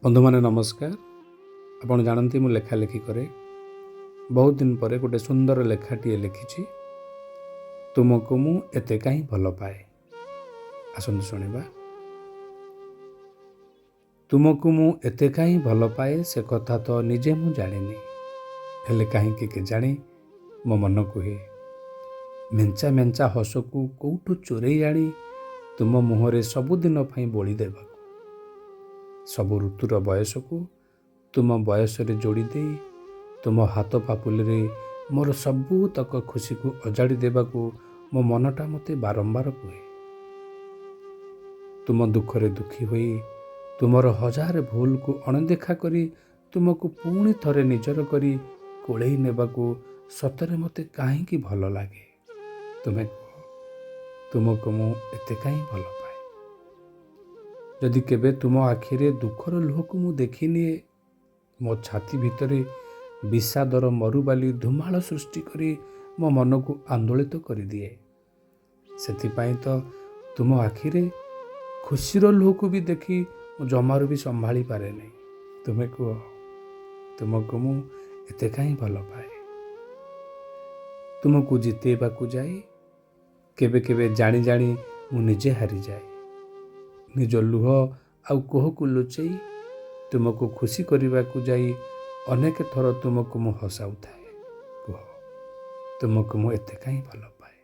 ବନ୍ଧୁମାନେ ନମସ୍କାର। ଆପଣ ଜାଣନ୍ତି ମୁଁ ଲେଖାଲେଖି କରେ। ବହୁତ ଦିନ ପରେ ଗୋଟେ ସୁନ୍ଦର ଲେଖାଟିଏ ଲେଖିଛି। ତୁମକୁ ମୁଁ ଏତେ କାହିଁ ଭଲ ପାଏ। ଆସନ୍ତୁ ଶୁଣିବା। ତୁମକୁ ମୁଁ ଏତେ କାହିଁ ଭଲ ପାଏ, ସେ କଥା ତ ନିଜେ ମୁଁ ଜାଣିନି, ହେଲେ କାହିଁକି କେଜାଣି ମୋ ମନ କୁହେ। ମେଞ୍ଚା ମେଞ୍ଚା ହସକୁ କୋଉଠୁ ଚୋରେଇ ଆଣି ତୁମ ମୁହଁରେ ସବୁଦିନ ପାଇଁ ବୋଳି ଦେବାକୁ, ସବୁ ଋତୁର ବୟସକୁ ତୁମ ବୟସରେ ଯୋଡ଼ି ଦେଇ ତୁମ ହାତ ପାପୁଲିରେ ମୋର ସବୁତକ ଖୁସିକୁ ଅଜାଡ଼ି ଦେବାକୁ ମୋ ମନଟା ମୋତେ ବାରମ୍ବାର କୁହେ। ତୁମ ଦୁଃଖରେ ଦୁଃଖୀ ହୋଇ ତୁମର ହଜାର ଭୁଲକୁ ଅଣଦେଖା କରି ତୁମକୁ ପୁଣି ଥରେ ନିଜର କରି କୋଳେଇ ନେବାକୁ ସତରେ ମୋତେ କାହିଁକି ଭଲ ଲାଗେ। ତୁମେ କୁହ, ତୁମକୁ ମୁଁ ଏତେ କାହିଁ ଭଲ ପାଏ। ଯଦି କେବେ ତୁମ ଆଖିରେ ଦୁଃଖର ଲୁହକୁ ମୁଁ ଦେଖିନିଏ, ମୋ ଛାତି ଭିତରେ ବିଷାଦର ମରୁବାଲି ଧୁମାଳ ସୃଷ୍ଟି କରି ମୋ ମନକୁ ଆନ୍ଦୋଳିତ କରିଦିଏ, ସେଥିପାଇଁ ତ ତୁମ ଆଖିରେ ଖୁସିର ଲୁହକୁ ବି ଦେଖି ମୁଁ ଜମାରୁ ବି ସମ୍ଭାଳି ପାରେ ନାହିଁ। ତୁମେ କୁହ, ତୁମକୁ ମୁଁ ଏତେ କାହିଁ ଭଲ ପାଏ। ତୁମକୁ ଜିତେଇବାକୁ ଯାଇ କେବେ କେବେ ଜାଣି ଜାଣି ମୁଁ ନିଜେ ହାରିଯାଏ। ନିଜ ଲୁହ ଆଉ କୋହକୁ ଲୁଚେଇ ତୁମକୁ ଖୁସି କରିବାକୁ ଯାଇ ଅନେକ ଥର ତୁମକୁ ମୁଁ ହସାଉଥାଏ। କୁହ, ତୁମକୁ ମୁଁ ଏତେ କାହିଁ ଭଲ ପାଏ।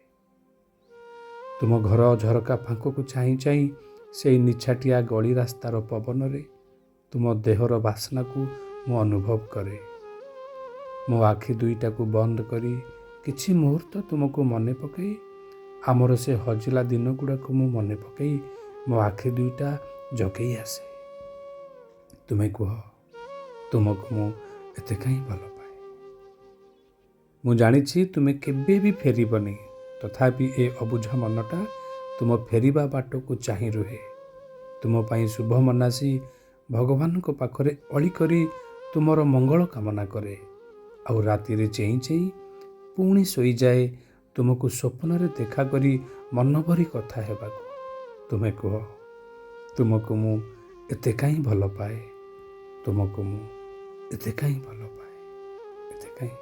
ତୁମ ଘର ଝରକା ଫାଙ୍କକୁ ଚାହିଁ ଚାହିଁ ସେଇ ନିଛାଟିଆ ଗଳି ରାସ୍ତାର ପବନରେ ତୁମ ଦେହର ବାସ୍ନାକୁ ମୁଁ ଅନୁଭବ କରେ। ମୋ ଆଖି ଦୁଇଟାକୁ ବନ୍ଦ କରି କିଛି ମୁହୂର୍ତ୍ତ ତୁମକୁ ମନେ ପକାଇ ଆମର ସେ ହଜିଲା ଦିନ ଗୁଡ଼ାକୁ ମୁଁ ମନେ ପକାଇ ମୋ ଆଖି ଦୁଇଟା ଜଗେଇ ଆସେ। ତୁମେ କୁହ, ତୁମକୁ ମୁଁ ଏତେ କାହିଁ ଭଲ ପାଏ। ମୁଁ ଜାଣିଛି ତୁମେ କେବେ ବି ଫେରିବନି, ତଥାପି ଏ ଅବୁଝା ମନଟା ତୁମ ଫେରିବା ବାଟକୁ ଚାହିଁ ରୁହେ। ତୁମ ପାଇଁ ଶୁଭ ମନାସି ଭଗବାନଙ୍କ ପାଖରେ ଅଳି କରି ତୁମର ମଙ୍ଗଳ କାମନା କରେ, ଆଉ ରାତିରେ ଚେଇଁ ଚେଇଁ ପୁଣି ଶୋଇଯାଏ ତୁମକୁ ସ୍ୱପ୍ନରେ ଦେଖା କରି ମନ ଭରି କଥା ହେବାକୁ। ତୁମେ କୁହ, ତୁମକୁ ମୁଁ ଏତେ କାହିଁ ଭଲ ପାଏ। ତୁମକୁ ମୁଁ ଏତେ କାହିଁ ଭଲ ପାଏ, ଏତେ କାହିଁ